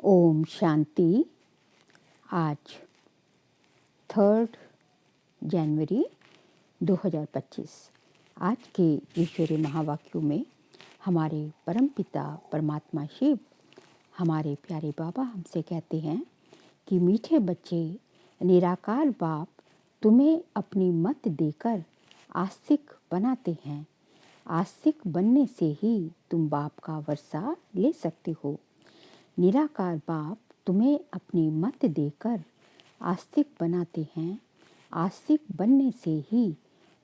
ओम शांति। आज 3 जनवरी 2025। आज के ईश्वरीय महावाक्यों में हमारे परमपिता परमात्मा शिव, हमारे प्यारे बाबा हमसे कहते हैं कि मीठे बच्चे, निराकार बाप तुम्हें अपनी मत देकर आस्तिक बनाते हैं। आस्तिक बनने से ही तुम बाप का वर्षा ले सकते हो। निराकार बाप तुम्हें अपनी मत देकर आस्तिक बनाते हैं। आस्तिक बनने से ही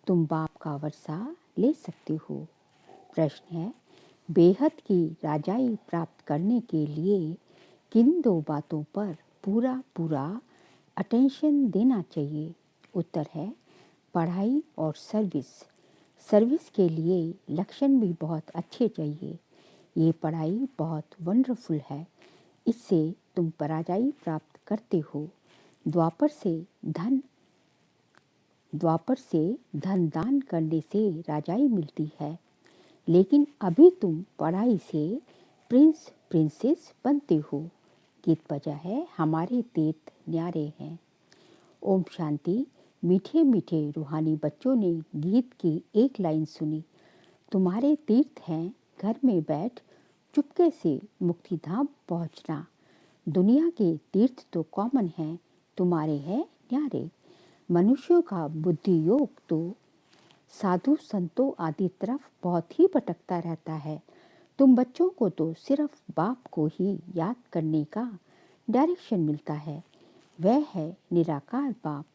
तुम बाप का वर्षा ले सकते हो। प्रश्न है, बेहद की राजाई प्राप्त करने के लिए किन 2 बातों पर पूरा अटेंशन देना चाहिए? उत्तर है, पढ़ाई और सर्विस। सर्विस के लिए लक्षण भी बहुत अच्छे चाहिए। ये पढ़ाई बहुत वंडरफुल है, इससे तुम पराजय प्राप्त करते हो। द्वापर से धन दान करने से राजाई मिलती है, लेकिन अभी तुम पढ़ाई से प्रिंस प्रिंसेस बनते हो। गीत बजा है, हमारे तीर्थ न्यारे हैं। ओम शांति। मीठे मीठे रूहानी बच्चों ने गीत की एक लाइन सुनी, तुम्हारे तीर्थ हैं घर में बैठ चुपके से मुक्तिधाम पहुंचना। दुनिया के तीर्थ तो कॉमन हैं, तुम्हारे हैं न्यारे। मनुष्यों का बुद्धि योग तो साधु संतों आदि तरफ बहुत ही भटकता रहता है। तुम बच्चों को तो सिर्फ बाप को ही याद करने का डायरेक्शन मिलता है, वह है निराकार बाप।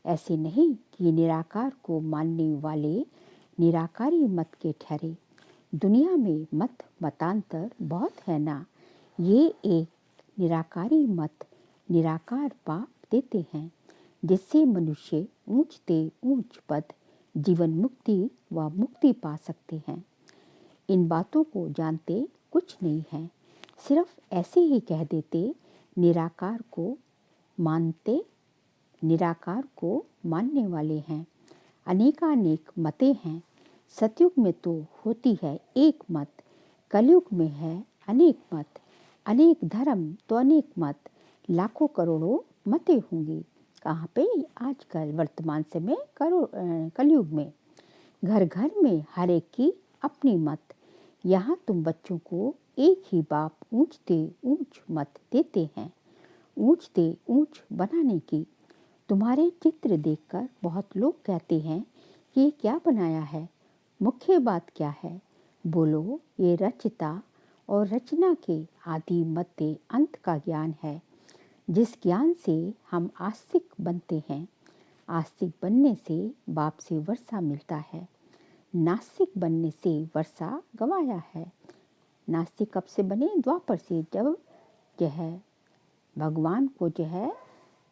ऐसे नहीं कि निराकार को मानने वाले निराकारी मत के ठहरे। दुनिया में मतांतर बहुत है ना। ये एक निराकारी मत निराकार बाप देते हैं, जिससे मनुष्य ऊंचते ऊंच पद जीवन मुक्ति व मुक्ति पा सकते हैं। इन बातों को जानते कुछ नहीं है, सिर्फ ऐसे ही कह देते। निराकार को मानने वाले हैं। अनेकानेक मतें हैं। सतयुग में तो होती है एक मत, कलयुग में है अनेक मत। अनेक धर्म तो अनेक मत, लाखों करोड़ों मतें होंगी। कहाँ पे? आजकल वर्तमान समय कलयुग में घर घर में हर एक की अपनी मत। यहाँ तुम बच्चों को एक ही बाप ऊंचते ऊंच मत देते हैं, ऊंचते ऊंच बनाने की। तुम्हारे चित्र देखकर बहुत लोग कहते हैं कि ये क्या बनाया है। मुख्य बात क्या है? बोलो, ये रचता और रचना के आदि मध्य अंत का ज्ञान है, जिस ज्ञान से हम आस्तिक बनते हैं। आस्तिक बनने से बाप से वर्षा मिलता है, नास्तिक बनने से वर्षा गवाया है। नास्तिक कब से बने? द्वापर से, जब जो है भगवान को जो है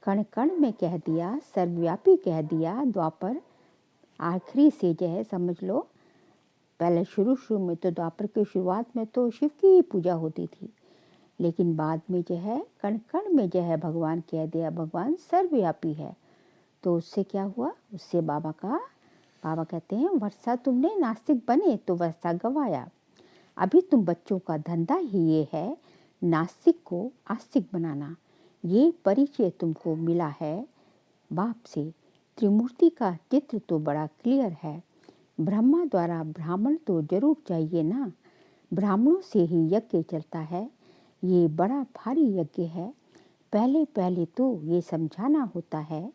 कण कण में कह दिया, सर्वव्यापी कह दिया। द्वापर आखिरी से जो है समझ लो, पहले शुरू में तो द्वापर की शुरुआत में तो शिव की पूजा होती थी, लेकिन बाद में जो है कण कण में जो है भगवान कह दिया, भगवान सर्वव्यापी है। तो उससे क्या हुआ? उससे बाबा कहते हैं, वर्षा तुमने नास्तिक बने तो वर्षा गवाया। अभी तुम बच्चों का धंधा ही ये है, नास्तिक को आस्तिक बनाना। ये परिचय तुमको मिला है बाप से। त्रिमूर्ति का चित्र तो बड़ा क्लियर है। ब्रह्मा द्वारा ब्राह्मण तो जरूर चाहिए ना, ब्राह्मणों से ही यज्ञ चलता है। ये बड़ा भारी यज्ञ है। पहले तो ये समझाना होता है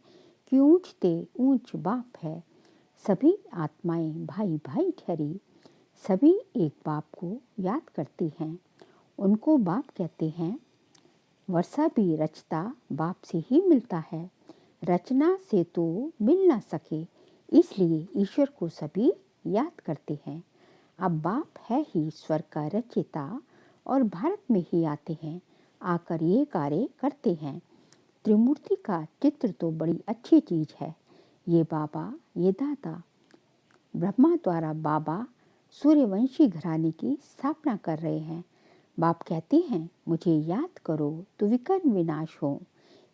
कि ऊंचते ऊंच बाप है। सभी आत्माएं भाई भाई ठहरी, सभी एक बाप को याद करती हैं। उनको बाप कहते हैं। वर्षा भी रचता बाप से ही मिलता है, रचना से तो मिल ना सके, इसलिए ईश्वर को सभी याद करते हैं। अब बाप है ही स्वर का रचयिता और भारत में ही आते हैं, आकर ये कार्य करते हैं। त्रिमूर्ति का चित्र तो बड़ी अच्छी चीज है। ये बाबा, ये दादा। ब्रह्मा द्वारा बाबा सूर्यवंशी घराने की स्थापना कर रहे हैं। बाप कहते हैं, मुझे याद करो तो विकर्म विनाश हो।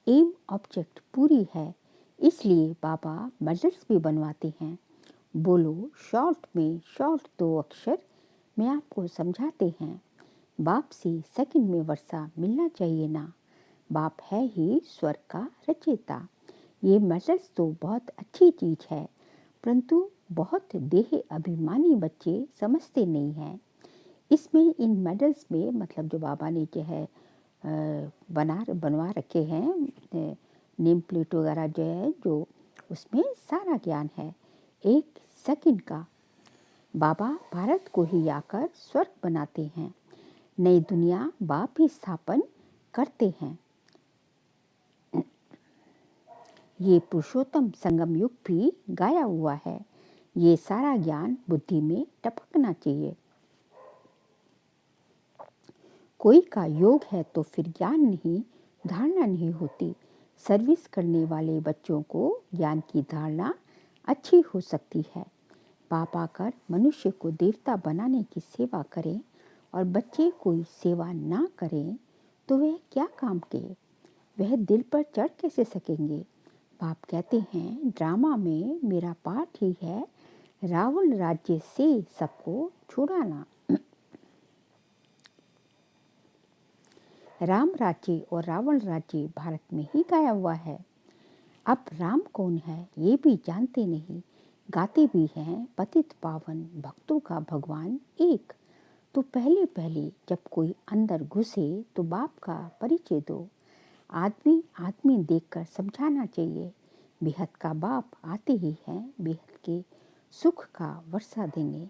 एम ऑब्जेक्ट पूरी है, इसलिए बाबा मेडल्स भी बनवाते हैं। बोलो, शॉर्ट में शॉर्ट 2 अक्षर में आपको समझाते हैं। बाप से सेकंड में वर्षा मिलना चाहिए ना। बाप है ही स्वर्ग का रचयिता। ये मेडल्स तो बहुत अच्छी चीज़ है, परंतु बहुत देह अभिमानी बच्चे समझते नहीं हैं। इसमें इन मेडल्स में मतलब जो बाबा ने जो है बनवा रखे हैं नेम प्लेट वगैरह जो है, जो उसमें सारा ज्ञान है। एक सेकंड का बाबा भारत को ही आकर स्वर्ग बनाते हैं। नई दुनिया बाप ही स्थापन करते हैं। ये पुरुषोत्तम संगम युग भी गाया हुआ है। ये सारा ज्ञान बुद्धि में टपकना चाहिए। कोई का योग है तो फिर ज्ञान नहीं, धारणा नहीं होती। सर्विस करने वाले बच्चों को ज्ञान की धारणा अच्छी हो सकती है। बाप आकर मनुष्य को देवता बनाने की सेवा करें और बच्चे कोई सेवा ना करें तो वह क्या काम के? वह दिल पर चढ़ कैसे सकेंगे? बाप कहते हैं ड्रामा में मेरा पार्ट ही है रावण राज्य से सबको छुड़ाना। राम राज्य और रावण राज्य भारत में ही गाया हुआ है। अब राम कौन है ये भी जानते नहीं, गाते भी हैं पतित पावन भक्तों का भगवान एक। तो पहले पहले जब कोई अंदर घुसे तो बाप का परिचय दो। आदमी आदमी देखकर समझाना चाहिए। बेहद का बाप आते ही हैं बेहद के सुख का वर्षा देने।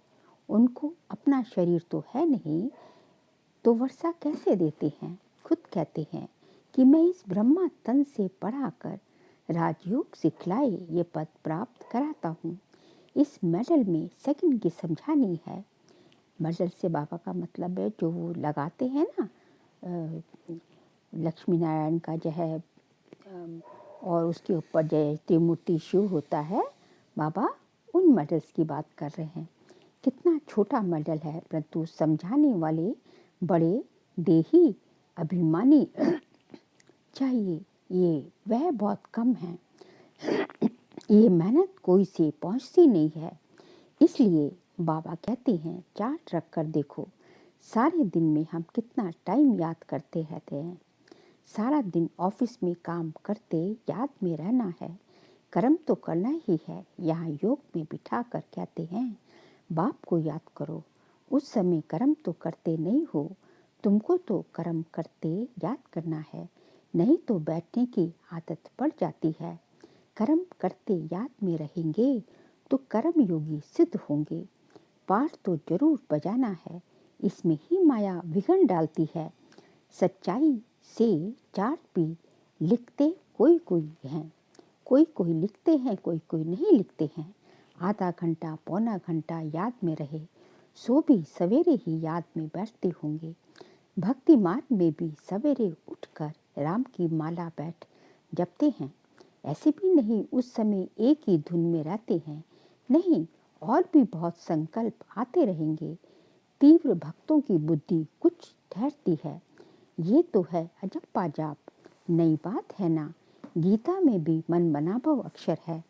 उनको अपना शरीर तो है नहीं तो वर्षा कैसे देते हैं? खुद कहते हैं कि मैं इस ब्रह्मा तन से पढ़ाकर राजयोग सिखलाए ये पद प्राप्त कराता हूँ। इस मेडल में सेकंड की समझानी है। मेडल से बाबा का मतलब है जो वो लगाते हैं ना, लक्ष्मी नारायण का जो है और उसके ऊपर जो त्रिमूर्ति शिव होता है, बाबा उन मेडल्स की बात कर रहे हैं। कितना छोटा मेडल है, परंतु समझाने वाले बड़े देही अभिमानी चाहिए। ये वह बहुत कम है। ये मेहनत कोई से पहुंचती नहीं है। इसलिए बाबा कहते हैं चार्ट रख कर देखो सारे दिन में हम कितना टाइम याद करते रहते हैं। सारा दिन ऑफिस में काम करते याद में रहना है, कर्म तो करना ही है। यहाँ योग में बिठा कर कहते हैं बाप को याद करो। उस समय कर्म तो करते नहीं हो, तुमको तो कर्म करते याद करना है, नहीं तो बैठने की आदत पड़ जाती है। कर्म करते याद में रहेंगे तो कर्म योगी सिद्ध होंगे। पाठ तो जरूर बजाना है, इसमें ही माया विघन डालती है। सच्चाई से चार्ट भी लिखते कोई कोई हैं, कोई कोई लिखते हैं, कोई कोई नहीं लिखते हैं। आधा घंटा पौना घंटा याद में रहे सो भी सवेरे ही याद में बैठते होंगे। भक्ति मार्ग में भी सवेरे उठकर राम की माला बैठ जपते हैं। ऐसे भी नहीं उस समय एक ही धुन में रहते हैं, नहीं, और भी बहुत संकल्प आते रहेंगे। तीव्र भक्तों की बुद्धि कुछ ठहरती है। ये तो है अजप्पा जाप, नई बात है ना। गीता में भी मन बनाभव अक्षर है,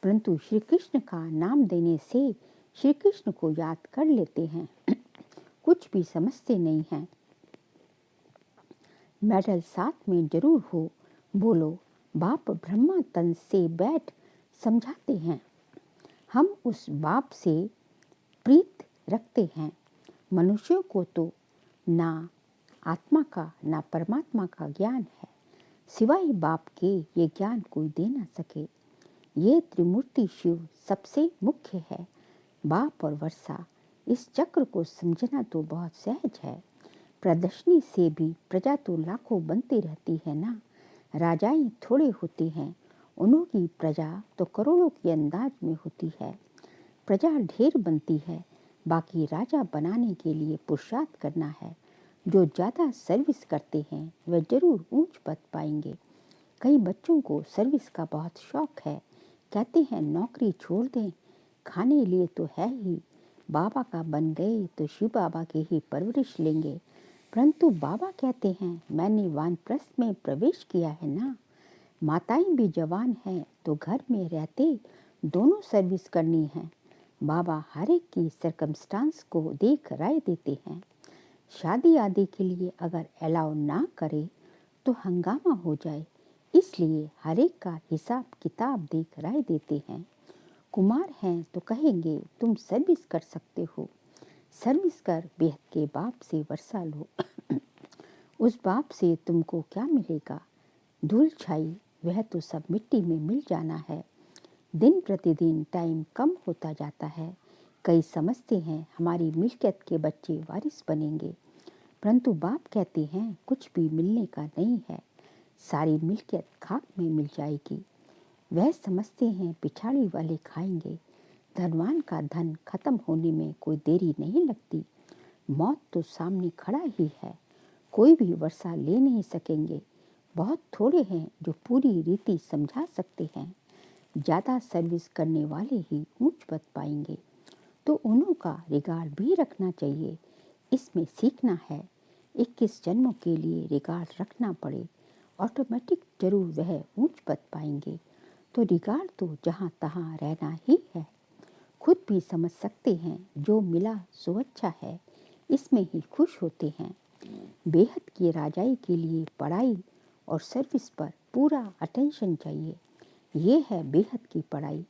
परंतु श्री कृष्ण का नाम देने से श्री कृष्ण को याद कर लेते हैं। कुछ भी समझते नहीं हैं। मेडल साथ में जरूर हो, बोलो बाप ब्रह्मा तन से बैठ समझाते हैं। हम उस बाप से प्रीत रखते हैं। मनुष्यों को तो ना आत्मा का ना परमात्मा का ज्ञान है, सिवाय बाप के ये ज्ञान कोई दे ना सके। ये त्रिमूर्ति शिव सबसे मुख्य है। बाप और वर्षा इस चक्र को समझना तो बहुत सहज है। प्रदर्शनी से भी प्रजा तो लाखों बनती रहती है ना। राजाएं थोड़े होते हैं, उन्हों की प्रजा तो करोड़ों के अंदाज में होती है। प्रजा ढेर बनती है, बाकी राजा बनाने के लिए पुरुषार्थ करना है। जो ज़्यादा सर्विस करते हैं वह जरूर ऊंच पद पाएंगे। कई बच्चों को सर्विस का बहुत शौक है, कहते हैं नौकरी छोड़ दें, खाने लिए तो है ही, बाबा का बन गए तो शिव बाबा की ही परवरिश लेंगे। परंतु बाबा कहते हैं मैंने वानप्रस्थ में प्रवेश किया है ना। माताएं भी जवान हैं तो घर में रहते दोनों सर्विस करनी है। बाबा हर एक की सर्कमस्टांस को देख राय देते हैं। शादी आदि के लिए अगर अलाउ ना करे तो हंगामा हो जाए, इसलिए हर एक का हिसाब किताब देख राय देते हैं। कुमार हैं तो कहेंगे तुम सर्विस कर सकते हो, सर्विस कर बेहद के बाप से वर्षा लो। उस बाप से तुमको क्या मिलेगा? धूल छाई, वह तो सब मिट्टी में मिल जाना है। दिन प्रतिदिन टाइम कम होता जाता है। कई समझते हैं हमारी मिल्कियत के बच्चे वारिस बनेंगे, परंतु बाप कहते हैं कुछ भी मिलने का नहीं है, सारी मिल्कियत खाक में मिल जाएगी। वह समझते हैं पिछाड़ी वाले खाएंगे। धनवान का धन खत्म होने में कोई देरी नहीं लगती। मौत तो सामने खड़ा ही है, कोई भी वर्षा ले नहीं सकेंगे। बहुत थोड़े हैं जो पूरी रीति समझा सकते हैं। ज़्यादा सर्विस करने वाले ही ऊंच पद पाएंगे, तो उन्हों का रिगार्ड भी रखना चाहिए। इसमें सीखना है। 21 जन्मों के लिए रिगार्ड रखना पड़े, ऑटोमेटिक जरूर वह ऊंच पद पाएंगे। तो रिगार्ड तो जहाँ तहाँ रहना ही है। खुद भी समझ सकते हैं जो मिला सो अच्छा है, इसमें ही खुश होते हैं। बेहद की राजाई के लिए पढ़ाई और सर्विस पर पूरा अटेंशन चाहिए। ये है बेहद की पढ़ाई।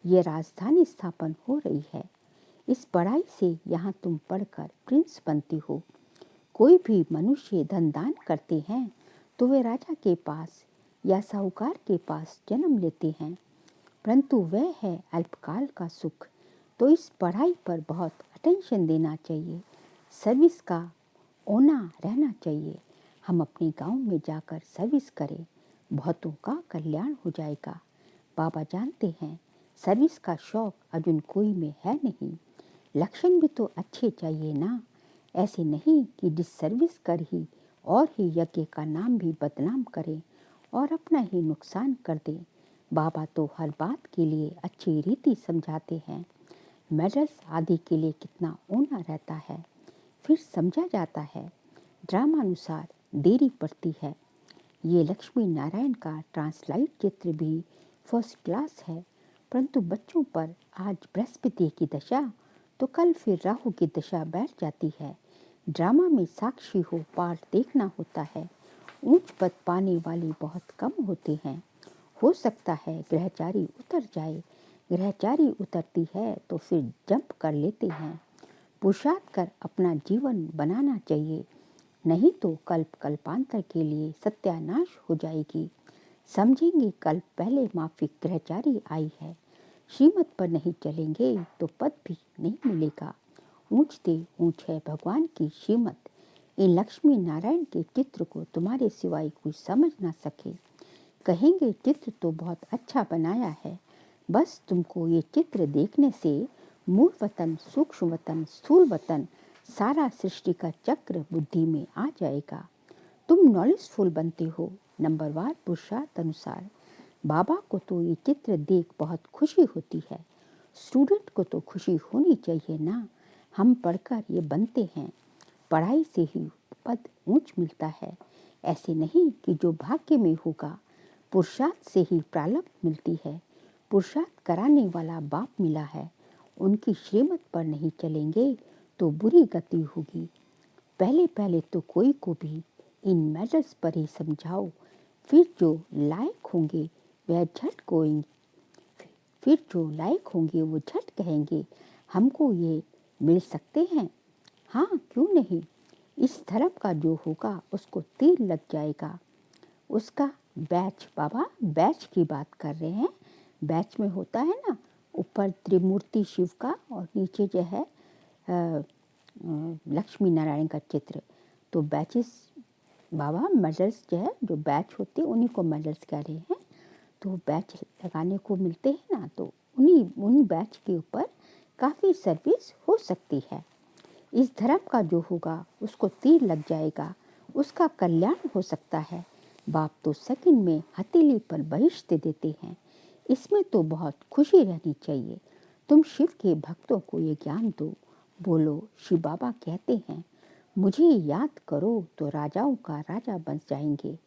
ये राजधानी स्थापन हो रही है। इस पढ़ाई से यहाँ तुम पढ़कर प्रिंस बनती हो। कोई भी मनुष्य धन दान करते हैं तो वे राजा के पास या साहूकार के पास जन्म लेते हैं, परंतु वह है अल्पकाल का सुख। तो इस पढ़ाई पर बहुत अटेंशन देना चाहिए। सर्विस का ओना रहना चाहिए। हम अपने गांव में जाकर सर्विस करें, बहुतों का कल्याण हो जाएगा। बाबा जानते हैं सर्विस का शौक अर्जुन कोई में है नहीं। लक्षण भी तो अच्छे चाहिए ना। ऐसे नहीं कि डिसर्विस कर ही और ही यज्ञ का नाम भी बदनाम करें और अपना ही नुकसान कर दें। बाबा तो हर बात के लिए अच्छी रीति समझाते हैं। मेडल्स आदि के लिए कितना ऊना रहता है, फिर समझा जाता है। ड्रामानुसार देरी पड़ती है। ये लक्ष्मी नारायण का ट्रांसलाइट चित्र भी फर्स्ट क्लास है, परंतु बच्चों पर आज बृहस्पति की दशा तो कल फिर राहु की दशा बैठ जाती है। ड्रामा में साक्षी हो पार्ट देखना होता है। ऊंच पद पाने वाले बहुत कम होते हैं। हो सकता है ग्रहचारी उतर जाए। ग्रहचारी उतरती है तो फिर जंप कर लेते हैं। पुरुषार्थ कर अपना जीवन बनाना चाहिए, नहीं तो कल्प कल्पांतर के लिए सत्यानाश हो जाएगी। समझेंगे कल पहले माफिक ग्रहचारी आई है। श्रीमत पर नहीं चलेंगे तो पद भी नहीं मिलेगा। ऊंचते ऊंच है भगवान की श्रीमत। इन लक्ष्मी नारायण के चित्र को तुम्हारे सिवाय कोई समझ ना सके। कहेंगे चित्र तो बहुत अच्छा बनाया है, बस तुमको ये चित्र देखने से मूल वतन, सूक्ष्म वतन, स्थूल वतन, सारा सृष्टि का चक्र बुद्धि में आ जाएगा। तुम नॉलेजफुल बनते हो नंबरवार पुरुषार्थ अनुसार। बाबा को तो ये चित्र देख बहुत खुशी होती है। स्टूडेंट को तो खुशी होनी चाहिए ना। हम पढ़कर ये बनते हैं। पढ़ाई से ही पद ऊंच मिलता है। ऐसे नहीं कि जो भाग्य में होगा। पुरुषार्थ से ही प्रारब्ध मिलती है। पुरुषार्थ कराने वाला बाप मिला है। उनकी श्रीमत पर नहीं चलेंगे तो बुरी गति होगी। पहले पहले तो कोई को भी इन मैटर्स पर ही समझाओ, फिर जो लायक होंगे वह झट कोएंगे, फिर जो लायक होंगे वो झट कहेंगे हमको ये मिल सकते हैं। हाँ क्यों नहीं। इस धर्म का जो होगा उसको तीर लग जाएगा। उसका बैच, बाबा बैच की बात कर रहे हैं। बैच में होता है ना, ऊपर त्रिमूर्ति शिव का और नीचे जो है लक्ष्मी नारायण का चित्र। तो बैचेस बाबा मेडल्स जो है, जो बैच होते हैं उन्हीं को मेडल्स कह रहे हैं। तो बैच लगाने को मिलते हैं ना, तो उन बैच के ऊपर काफ़ी सर्विस हो सकती है। इस धर्म का जो होगा उसको तीर लग जाएगा, उसका कल्याण हो सकता है। बाप तो सेकंड में हथेली पर बहिष्ठ देते हैं। इसमें तो बहुत खुशी रहनी चाहिए। तुम शिव के भक्तों को ये ज्ञान दो। बोलो शिव बाबा कहते हैं मुझे याद करो तो राजाओं का राजा बन जाएंगे।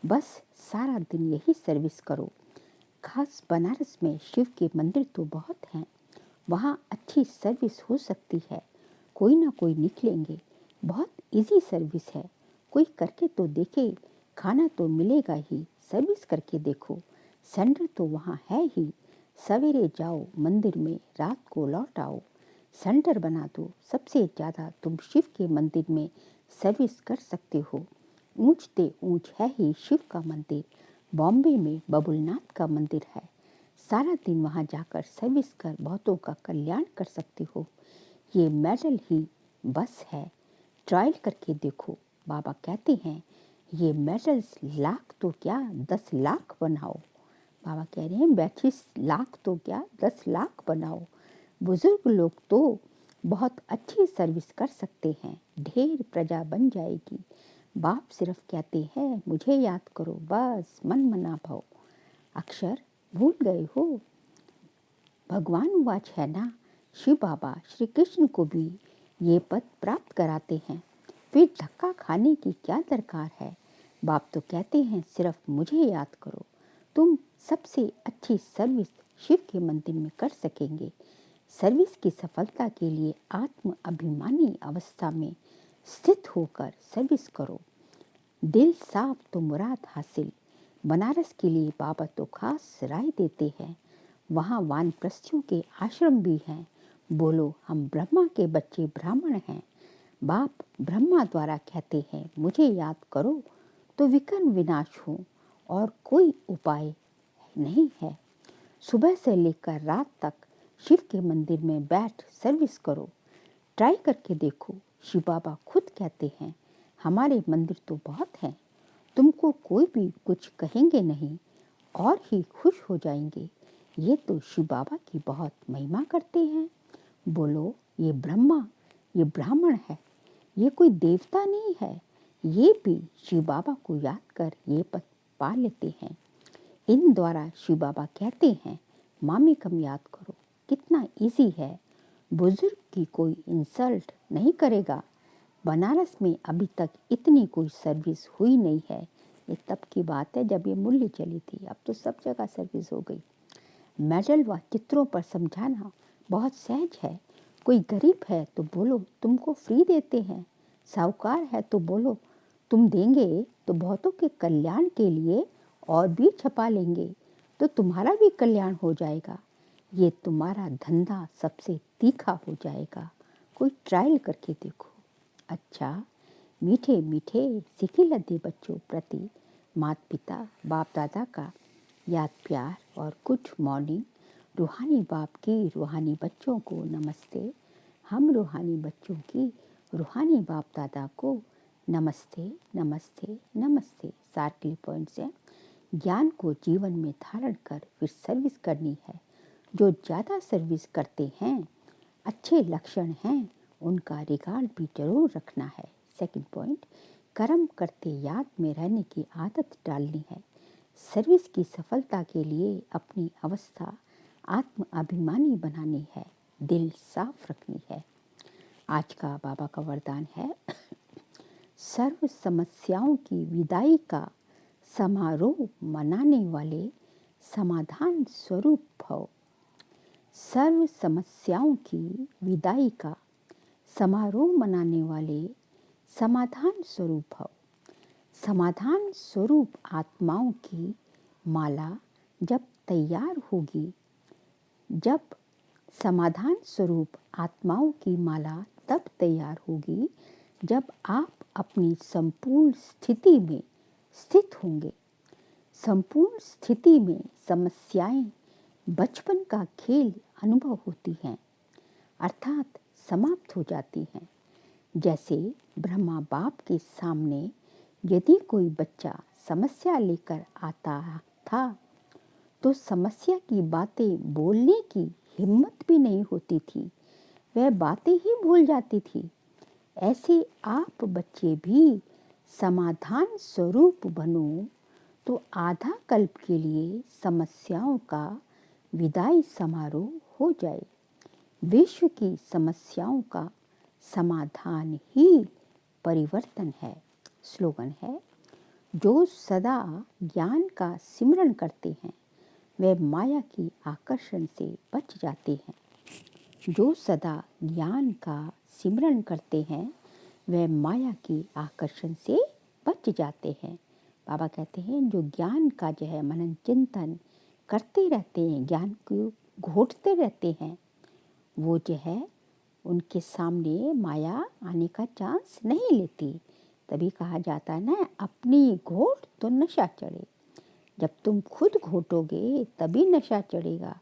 बस सारा दिन यही सर्विस करो। खास बनारस में शिव के मंदिर तो बहुत हैं, वहाँ अच्छी सर्विस हो सकती है। कोई ना कोई निकलेंगे बहुत इजी सर्विस है, कोई करके तो देखे, खाना तो मिलेगा ही, सर्विस करके देखो, सेंटर तो वहाँ है ही। सवेरे जाओ मंदिर में, रात को लौट आओ, सेंटर बना दो, सबसे ज़्यादा तुम शिव के मंदिर में सर्विस कर सकते हो। ऊंचते ऊंच है ही शिव का मंदिर, बॉम्बे में बबुलनाथ का मंदिर है। सारा दिन वहाँ जाकर सर्विस कर बहुतों का कल्याण कर सकते हो। ये मेडल ही बस है, ट्रायल करके देखो। बाबा कहते हैं ये मेडल्स लाख तो क्या 10 लाख बनाओ। बाबा कह रहे हैं 32 लाख तो क्या 10 लाख बनाओ। बुजुर्ग लोग तो बहुत अच्छी सर्विस कर सकते हैं, ढेर प्रजा बन जाएगी। बाप सिर्फ कहते हैं मुझे याद करो, बस मन मना भाओ। अक्षर भूल गए हो? भगवान वाच है ना, शिव बाबा श्री कृष्ण को भी ये पद प्राप्त कराते हैं, फिर धक्का खाने की क्या दरकार है। बाप तो कहते हैं सिर्फ मुझे याद करो, तुम सबसे अच्छी सर्विस शिव के मंदिर में कर सकेंगे। सर्विस की सफलता के लिए आत्म अभिमानी अवस्था में स्थित होकर सर्विस करो। दिल साफ तो मुराद हासिल। बनारस के लिए बाबा तो खास राय देते हैं, वहाँ वानप्रस्थियों के आश्रम भी हैं। बोलो हम ब्रह्मा के बच्चे ब्राह्मण हैं। बाप ब्रह्मा द्वारा कहते हैं मुझे याद करो तो विकर्ण विनाश हो और कोई उपाय नहीं है। सुबह से लेकर रात तक शिव के मंदिर में बैठ सर्विस करो, ट्राई करके देखो। शिव बाबा खुद कहते हैं हमारे मंदिर तो बहुत हैं, तुमको कोई भी कुछ कहेंगे नहीं और ही खुश हो जाएंगे। ये तो शिव बाबा की बहुत महिमा करते हैं। बोलो ये ब्रह्मा, ये ब्राह्मण है, ये कोई देवता नहीं है, ये भी शिव बाबा को याद कर ये पद पा लेते हैं। इन द्वारा शिव बाबा कहते हैं मामी कम याद करो, कितना इजी है, बुजुर्ग की कोई इंसल्ट नहीं करेगा। बनारस में अभी तक इतनी कोई सर्विस हुई नहीं है। ये तब की बात है जब ये मूल्य चली थी, अब तो सब जगह सर्विस हो गई। मेडल व चित्रों पर समझाना बहुत सहज है। कोई गरीब है तो बोलो तुमको फ्री देते हैं, साहूकार है तो बोलो तुम देंगे तो बहुतों के कल्याण के लिए और भी छपा लेंगे तो तुम्हारा भी कल्याण हो जाएगा। ये तुम्हारा धंधा सबसे तीखा हो जाएगा। कोई ट्रायल करके देखो। अच्छा, मीठे मीठे सिके लद्दे बच्चों प्रति माता पिता बाप दादा का याद प्यार और गुड मॉर्निंग। रूहानी बाप की रूहानी बच्चों को नमस्ते। हम रूहानी बच्चों की रूहानी बाप दादा को नमस्ते नमस्ते नमस्ते। सार के पॉइंट्स हैं, ज्ञान को जीवन में धारण कर फिर सर्विस करनी है। जो ज़्यादा सर्विस करते हैं अच्छे लक्षण हैं, उनका रिकॉर्ड भी जरूर रखना है। सेकंड पॉइंट, कर्म करते याद में रहने की आदत डालनी है। सर्विस की सफलता के लिए अपनी अवस्था आत्म अभिमानी बनानी है, दिल साफ रखनी है। आज का बाबा का वरदान है सर्व समस्याओं की विदाई का समारोह मनाने वाले समाधान स्वरूप भव। सर्व समस्याओं की विदाई का समारोह मनाने वाले समाधान स्वरूप भव। समाधान स्वरूप आत्माओं की माला जब तैयार होगी, जब समाधान स्वरूप आत्माओं की माला तब तैयार होगी जब आप अपनी संपूर्ण स्थिति में स्थित होंगे। संपूर्ण स्थिति में समस्याएं बचपन का खेल अनुभव होती हैं, अर्थात समाप्त हो जाती हैं। जैसे ब्रह्मा बाप के सामने यदि कोई बच्चा समस्या लेकर आता था तो समस्या की बातें बोलने की हिम्मत भी नहीं होती थी, वह बातें ही भूल जाती थी। ऐसे आप बच्चे भी समाधान स्वरूप बनो तो आधा कल्प के लिए समस्याओं का विदाई समारोह हो जाए। विश्व की समस्याओं का समाधान ही परिवर्तन है। स्लोगन है, जो सदा ज्ञान का सिमरन करते हैं वे माया की आकर्षण से बच जाते हैं। जो सदा ज्ञान का सिमरन करते हैं वह माया के आकर्षण से बच जाते हैं। बाबा कहते हैं जो ज्ञान का जो है मनन चिंतन करते रहते हैं, ज्ञान को घोटते रहते हैं, वो जो है उनके सामने माया आने का चांस नहीं लेती। तभी कहा जाता है ना, अपनी घोट तो नशा चढ़े। जब तुम खुद घोटोगे तभी नशा चढ़ेगा,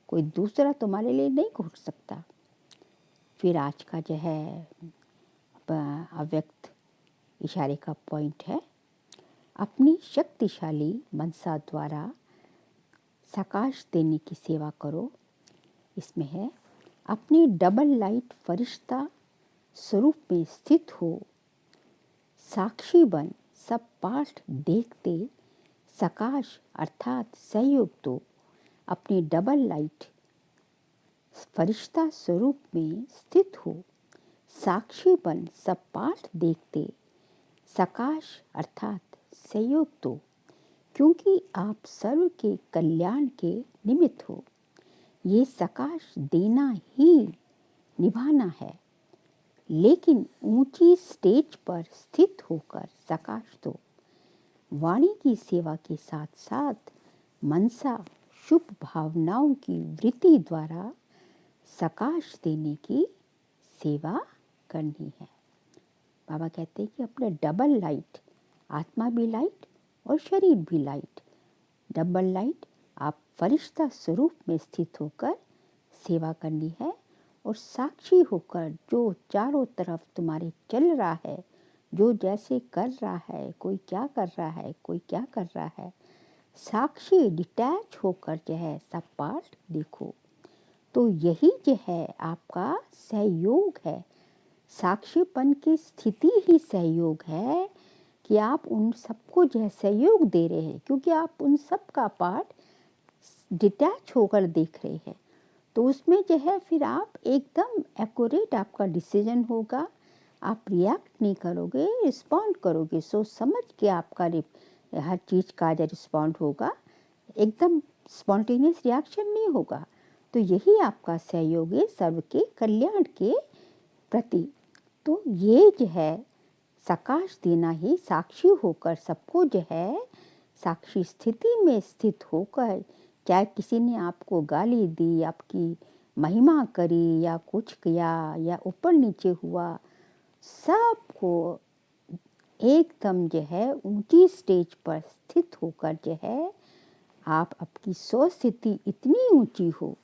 कोई दूसरा तुम्हारे लिए नहीं घोट सकता। फिर आज का जो है अव्यक्त इशारे का पॉइंट है, अपनी शक्तिशाली मनसा द्वारा सकाश देने की सेवा करो। इसमें है, अपनी डबल लाइट फरिश्ता स्वरूप में स्थित हो, साक्षी बन सब पाठ देखते, सकाश अर्थात सहयोग दो। अपनी डबल लाइट फरिश्ता स्वरूप में स्थित हो, साक्षी बन सब पाठ देखते, सकाश अर्थात सहयोग दो, क्योंकि आप सर्व के कल्याण के निमित्त हो। ये सकाश देना ही निभाना है, लेकिन ऊंची स्टेज पर स्थित होकर सकाश दो। वाणी की सेवा के साथ साथ मनसा शुभ भावनाओं की वृत्ति द्वारा सकाश देने की सेवा करनी है। बाबा कहते हैं कि अपने डबल लाइट, आत्मा भी लाइट और शरीर भी लाइट, डबल लाइट आप फरिश्ता स्वरूप में स्थित होकर सेवा करनी है, और साक्षी होकर जो चारों तरफ तुम्हारे चल रहा है, जो जैसे कर रहा है, कोई क्या कर रहा है, कोई क्या कर रहा है, साक्षी डिटैच होकर जो है सब पाठ देखो। तो यही जो है आपका सहयोग है। साक्षीपन की स्थिति ही सहयोग है कि आप उन सबको जो है सहयोग दे रहे हैं, क्योंकि आप उन सब का पार्ट डिटैच होकर देख रहे हैं। तो उसमें जो है फिर आप एकदम एक्यूरेट आपका डिसीजन होगा, आप रिएक्ट नहीं करोगे, रिस्पॉन्ड करोगे, सोच समझ के आपका हर चीज़ का जो रिस्पॉन्ड होगा, एकदम स्पॉन्टेनियस रिएक्शन नहीं होगा। तो यही आपका सहयोग है सर्व के कल्याण के प्रति। तो ये जो है सकाश देना ही, साक्षी होकर सबको जो है साक्षी स्थिति में स्थित होकर, चाहे किसी ने आपको गाली दी, आपकी महिमा करी या कुछ किया या ऊपर नीचे हुआ, सबको एकदम जो है ऊंची स्टेज पर स्थित होकर जो है आप आपकी सोच स्थिति इतनी ऊंची हो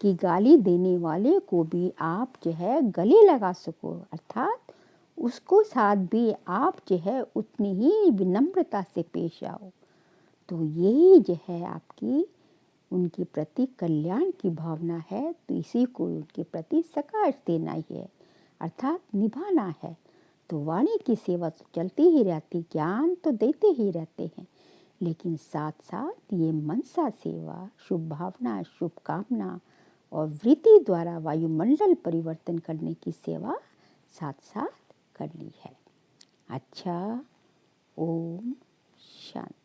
कि गाली देने वाले को भी आप जो है गले लगा सको, अर्थात उसको साथ भी आप जो है उतनी ही विनम्रता से पेश आओ। तो यही जो है आपकी उनके प्रति कल्याण की भावना है। तो इसी को उनके प्रति सकाश देना ही है, अर्थात निभाना है। तो वाणी की सेवा तो चलती ही रहती, ज्ञान तो देते ही रहते हैं, लेकिन साथ साथ ये मनसा सेवा, शुभ भावना, शुभकामना और वृत्ति द्वारा वायुमंडल परिवर्तन करने की सेवा साथ साथ करनी है। अच्छा, ओम शांति।